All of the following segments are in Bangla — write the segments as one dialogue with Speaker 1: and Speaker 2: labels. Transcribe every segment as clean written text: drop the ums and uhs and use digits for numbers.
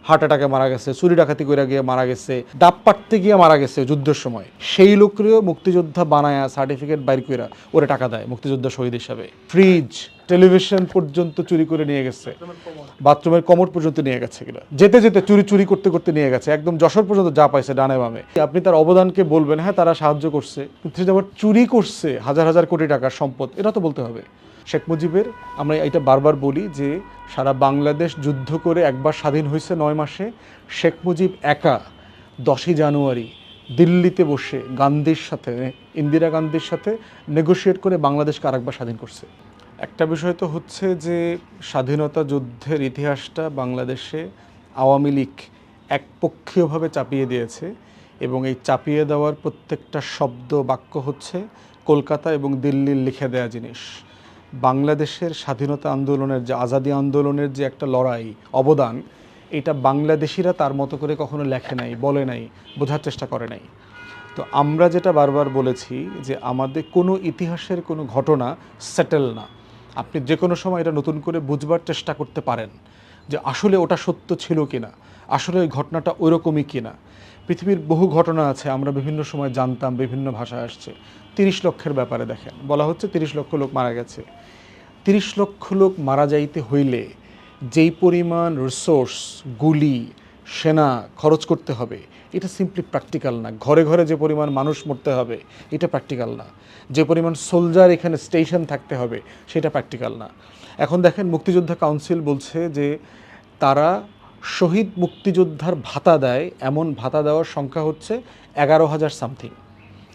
Speaker 1: হার্ট অ্যাটাকে মারা গেছে, চুরি ডাকাতি করে গিয়ে মারা গেছে, ডাব পাড়তে গিয়ে মারা গেছে যুদ্ধের সময়, সেই লোকরেও মুক্তিযোদ্ধা বানায়া সার্টিফিকেট বাইর কইরা ওরে টাকা দেয় মুক্তিযোদ্ধা শহীদ হিসাবে। ফ্রিজ, টেলিভিশন পর্যন্ত চুরি করে নিয়ে গেছে, বাথরুমের কমোড পর্যন্ত নিয়ে গেছে, এগুলো যেতে যেতে চুরি করতে করতে নিয়ে গেছে, একদম যশোর পর্যন্ত যা পাইছে ডানে বামে। আপনি তার অবদানকে বলবেন হ্যাঁ তারা সাহায্য করছে, কিন্তু সে আবার চুরি করছে হাজার হাজার কোটি টাকার সম্পদ, এটা তো বলতে হবে। শেখ মুজিবের, আমরা এটা বারবার বলি যে সারা বাংলাদেশ যুদ্ধ করে একবার স্বাধীন হয়েছে 9 মাসে, শেখ মুজিব একা 10ই জানুয়ারি দিল্লিতে বসে গান্ধীর সাথে, ইন্দিরা গান্ধীর সাথে নেগোশিয়েট করে বাংলাদেশকে আরেকবার স্বাধীন করছে। একটা বিষয় তো হচ্ছে যে স্বাধীনতা যুদ্ধের ইতিহাসটা বাংলাদেশে আওয়ামী লীগ একপক্ষীয়ভাবে চাপিয়ে দিয়েছে, এবং এই চাপিয়ে দেওয়ার প্রত্যেকটা শব্দ বাক্য হচ্ছে কলকাতা এবং দিল্লির লিখে দেয়া জিনিস। বাংলাদেশের স্বাধীনতা আন্দোলনের যে আজাদি আন্দোলনের যে একটা লড়াই, অবদান, এটা বাংলাদেশিরা তার মতো করে কখনো লেখে নাই, বলে নাই, বোঝার চেষ্টা করে নাই। তো আমরা যেটা বারবার বলেছি যে আমাদের কোনো ইতিহাসের কোনো ঘটনা সেটেল না, আপনি যে কোনো সময় এটা নতুন করে বুঝবার চেষ্টা করতে পারেন যে আসলে ওটা সত্য ছিল কিনা, আসলে ওই ঘটনাটা ওইরকমই কিনা। পৃথিবীর বহু ঘটনা আছে আমরা বিভিন্ন সময় জানতাম, বিভিন্ন ভাষা আসছে। 30 লক্ষের ব্যাপারে দেখেন, বলা হচ্ছে 30 লক্ষ লোক মারা গেছে। 30 লক্ষ লোক মারা যাইতে হইলে যেই পরিমাণ রিসোর্স, গুলি, সেনা খরচ করতে হবে, এটা সিম্পলি প্র্যাকটিক্যাল না। ঘরে ঘরে যে পরিমাণ মানুষ মরতে হবে, এটা প্র্যাকটিক্যাল না। যে পরিমাণ সোলজার এখানে স্টেশন থাকতে হবে, সেটা প্র্যাকটিক্যাল না। এখন দেখেন মুক্তিযোদ্ধা কাউন্সিল বলছে যে তারা শহীদ মুক্তিযোদ্ধার ভাতা দেয়, এমন ভাতা দেওয়ার সংখ্যা হচ্ছে 11,000 সামথিং।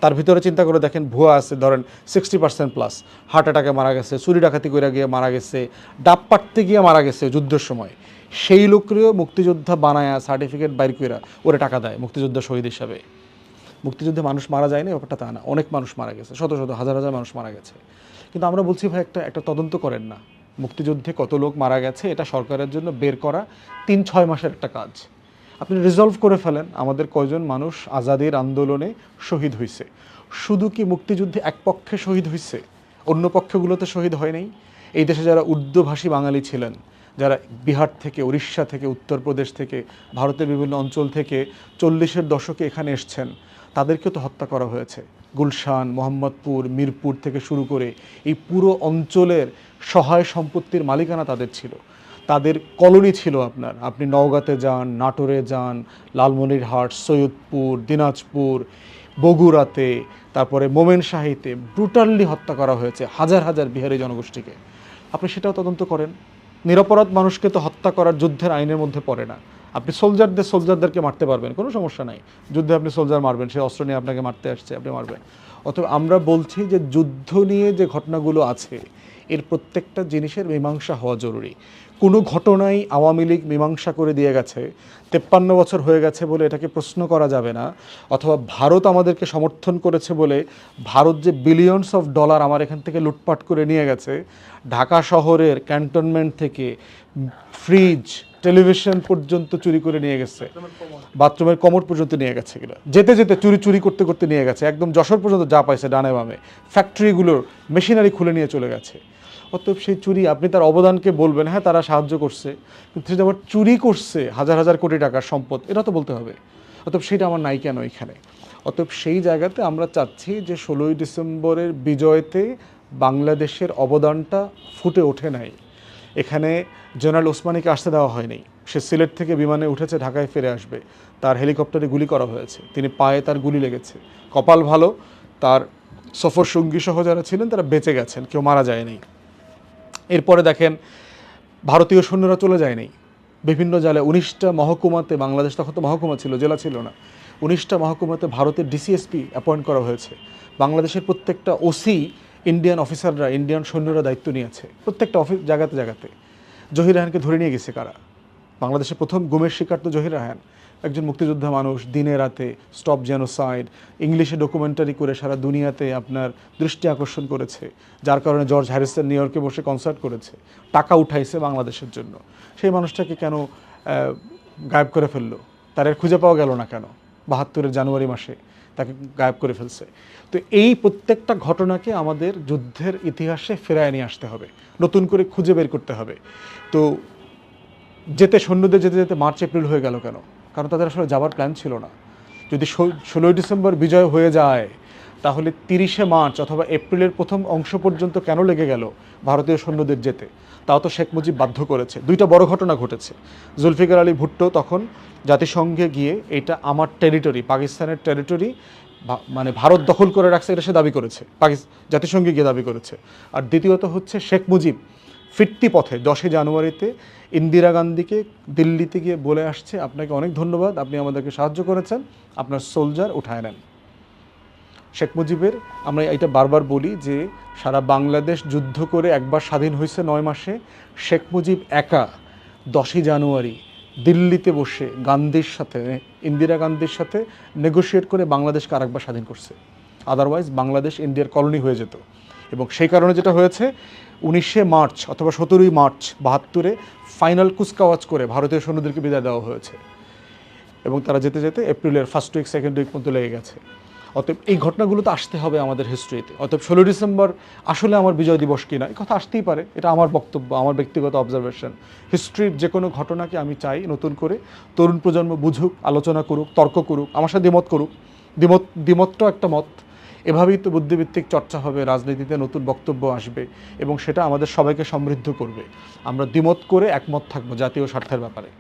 Speaker 1: তার ভিতরে চিন্তা করে দেখেন ভুয়া আছে, ধরেন 60% প্লাস, হার্ট অ্যাটাকে মারা গেছে, চুরি ডাকাতি করে গিয়ে মারা গেছে, ডাব পাড়তে গিয়ে মারা গেছে যুদ্ধের সময়, সেই লোকরেও মুক্তিযোদ্ধা বানায়া সার্টিফিকেট বাইর কইরা ওরে টাকা দেয় মুক্তিযোদ্ধা শহীদ হিসাবে। মুক্তিযুদ্ধে মানুষ মারা যায় না ব্যাপারটা তা না, অনেক মানুষ মারা গেছে, শত শত হাজার হাজার মানুষ মারা গেছে। কিন্তু আমরা বলছি ভাই একটা তদন্ত করেন না, মুক্তিযুদ্ধে কত লোক মারা গেছে এটা সরকারের জন্য বের করা 3-6 মাসের একটা কাজ। আপনি রিজলভ করে ফেলেন আমাদের কয়জন মানুষ আজাদির আন্দোলনে শহীদ হয়েছে। শুধু কি মুক্তিযুদ্ধে এক পক্ষে শহীদ হয়েছে, অন্য পক্ষগুলোতে শহীদ হয় নাই? এই দেশে যারা উর্দুভাষী বাঙালি ছিলেন, যারা বিহার থেকে, উড়িষ্যা থেকে, উত্তরপ্রদেশ থেকে, ভারতের বিভিন্ন অঞ্চল থেকে 40-এর দশকে এখানে এসছেন, তাদেরকেও তো হত্যা করা হয়েছে। গুলশান, মোহাম্মদপুর, মিরপুর থেকে শুরু করে এই পুরো অঞ্চলের সহায় সম্পত্তির মালিকানা তাদের ছিল, তাদের কলোনি ছিল। আপনি নওগাঁতে যান, নাটোরে যান, লালমনিরহাট, সৈয়দপুর, দিনাজপুর, বগুড়াতে, তারপরে মোমেনশাহীতে ব্রুটালি হত্যা করা হয়েছে হাজার হাজার বিহারি জনগোষ্ঠীকে। আপনি সেটাও তদন্ত করেন। নিরপরাধ মানুষকে তো হত্যা করার যুদ্ধের আইনের মধ্যে পড়ে না। আপনি সোলজারদেরকে মারতে পারবেন, কোনো সমস্যা নাই, যুদ্ধে আপনি সোলজার মারবেন, সে অস্ত্র নিয়ে আপনাকে মারতে আসছে, আপনি মারবেন। অথবা আমরা বলছি যে যুদ্ধ নিয়ে যে ঘটনাগুলো আছে এর প্রত্যেকটা জিনিসের মীমাংসা হওয়া জরুরি। কোনো ঘটনাই আওয়ামী লীগ মীমাংসা করে দিয়ে গেছে, 53 বছর হয়ে গেছে বলে এটাকে প্রশ্ন করা যাবে না। অথবা ভারত আমাদেরকে সমর্থন করেছে বলে ভারত যে বিলিয়নস অফ ডলার আমার এখান থেকে লুটপাট করে নিয়ে গেছে, ঢাকা শহরের ক্যান্টনমেন্ট থেকে ফ্রিজ, টেলিভিশন পর্যন্ত চুরি করে নিয়ে গেছে, বাথরুমের কমোড পর্যন্ত নিয়ে গেছে, এগুলো যেতে যেতে চুরি করতে করতে নিয়ে গেছে, একদম যশোর পর্যন্ত যা পাইছে ডানে বামে, ফ্যাক্টরিগুলোর মেশিনারি খুলে নিয়ে চলে গেছে। অতএব সেই চুরি, আপনি তার অবদানকে বলবেন হ্যাঁ তারা সাহায্য করছে, কিন্তু সে আবার চুরি করছে হাজার হাজার কোটি টাকার সম্পদ, এটা তো বলতে হবে। অতএব সেটা আমার নাই কেন এখানে? অতএব সেই জায়গাতে আমরা চাচ্ছি যে 16ই ডিসেম্বরের বিজয়তে বাংলাদেশের অবদানটা ফুটে ওঠে নাই। এখানে জেনারেল ওসমানীকে আসতে দেওয়া হয়নি, সে সিলেট থেকে বিমানে উঠেছে, ঢাকায় ফিরে আসবে, তার হেলিকপ্টারে গুলি করা হয়েছে, তিনি পায়ে তার গুলি লেগেছে, কপাল ভালো তার সফর সঙ্গী সহ যারা ছিলেন তারা বেঁচে গেছেন, কেউ মারা যায়নি। এরপরে দেখেন ভারতীয় সৈন্যরা চলে যায়নি বিভিন্ন জায়গায়, 19টা মহকুমাতে, বাংলাদেশ তখন তো মহকুমা ছিল, জেলা ছিল না, 19টা মহকুমাতে ভারতের ডিসিএসপি অ্যাপয়েন্ট করা হয়েছে। বাংলাদেশের প্রত্যেকটা ওসি ইন্ডিয়ান অফিসাররা, ইন্ডিয়ান সৈন্যরা দায়িত্ব নিয়েছে প্রত্যেকটা জায়গাতে জায়গাতে। জহির রায়হানকে ধরে নিয়ে গেছে কারা? বাংলাদেশের প্রথম গুমের শিকার তো জহির রায়হান, একজন মুক্তিযোদ্ধা মানুষ, দিনে রাতে স্টপ জেনোসাইড ইংলিশে ডকুমেন্টারি করে সারা দুনিয়াতে আপনার দৃষ্টি আকর্ষণ করেছে, যার কারণে জর্জ হ্যারিসন নিউ ইয়র্কে বসে কনসার্ট করেছে, টাকা উঠাইছে বাংলাদেশের জন্য। সেই মানুষটাকে কেন গায়েব করে ফেললো? তার খুঁজে পাওয়া গেল না কেন? 72-এর জানুয়ারি মাসে তাকে গায়েব করে ফেলছে। তো এই প্রত্যেকটা ঘটনাকে আমাদের যুদ্ধের ইতিহাসে ফেরায় নিয়ে আসতে হবে, নতুন করে খুঁজে বের করতে হবে। তো যেতে সৈন্যদের যেতে যেতে মার্চ এপ্রিল হয়ে গেল কেন? কারণ তাদের আসলে যাবার প্ল্যান ছিল না। যদি 16ই ডিসেম্বর বিজয় হয়ে যায়, তাহলে 30শে মার্চ অথবা এপ্রিলের প্রথম অংশ পর্যন্ত কেন লেগে গেল ভারতীয় সৈন্যদের যেতে? তাও তো শেখ মুজিব বাধ্য করেছে। দুইটা বড় ঘটনা ঘটেছে। জুলফিকার আলী ভুট্টো তখন জাতিসংঘে গিয়ে এটা আমার টেরিটরি, পাকিস্তানের টেরিটরি, মানে ভারত দখল করে রাখছে, এটা সে দাবি করেছে, জাতিসংঘে গিয়ে দাবি করেছে। আর দ্বিতীয়ত হচ্ছে শেখ মুজিব ফিরতি পথে 10 জানুয়ারিতে ইন্দিরা গান্ধীকে দিল্লিতে গিয়ে বলে আসছে, আপনাকে অনেক ধন্যবাদ, আপনি আমাদেরকে সাহায্য করেছেন, আপনার সোলজার উঠায় নেন। শেখ মুজিবের, আমরা এটা বারবার বলি যে সারা বাংলাদেশ যুদ্ধ করে একবার স্বাধীন হয়েছে 9 মাসে। শেখ মুজিব একা 10 জানুয়ারি দিল্লিতে বসে গান্ধীর সাথে, ইন্দিরা গান্ধীর সাথে নেগোশিয়েট করে বাংলাদেশকে আরেকবার স্বাধীন করছে। আদারওয়াইজ বাংলাদেশ ইন্ডিয়ার কলোনি হয়ে যেত। এবং সেই কারণে যেটা হয়েছে, 19শে মার্চ অথবা 17ই মার্চ 72-এ ফাইনাল কুচকাওয়াজ করে ভারতীয় সৈন্যদেরকে বিদায় দেওয়া হয়েছে। এবং তারা যেতে যেতে এপ্রিলের ফার্স্ট উইক সেকেন্ড উইক পর্যন্ত লেগে গেছে। অতএব এই ঘটনাগুলো তো আসতে হবে আমাদের হিস্ট্রিতে। অতএব 16 ডিসেম্বর আসলে আমার বিজয় দিবস কিনা, এই কথা আসতেই পারে। এটা আমার বক্তব্য, আমার ব্যক্তিগত অবজারভেশন। হিস্ট্রির যে কোনো ঘটনাকে আমি চাই নতুন করে তরুণ প্রজন্ম বুঝুক, আলোচনা করুক, তর্ক করুক, আমার সাথে দ্বিমত করুক। দ্বিমতটাও একটা মত। এভাবেই তো বুদ্ধিভিত্তিক চর্চা হবে, রাজনীতিতে নতুন বক্তব্য আসবে এবং সেটা আমাদের সবাইকে সমৃদ্ধ করবে। আমরা দ্বিমত করে একমত থাকবো জাতীয় স্বার্থের ব্যাপারে।